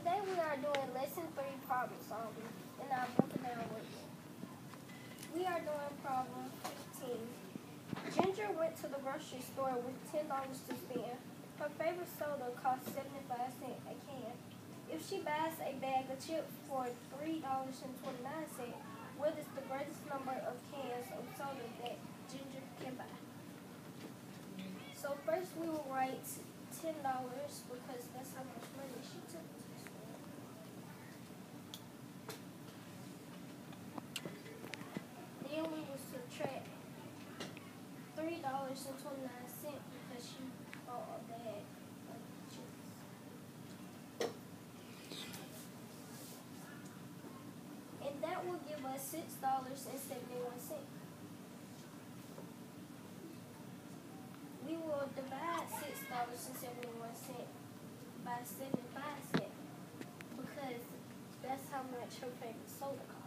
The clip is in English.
Today we are doing lesson 3 problem solving in our book and our workbook. We are doing problem 15. Ginger went to the grocery store with $10 to spend. Her favorite soda costs 75 cents a can. If she buys a bag of chips for $3.29, what is the greatest number of cans of soda that Ginger can buy? So first we will write $10 because that's how much money she took to the store. Then we will subtract $3.29 because she bought a bag of chips. And that will give us $6.71. We will divide $6.71 by 75 cents because that's how much her favorite soda costs.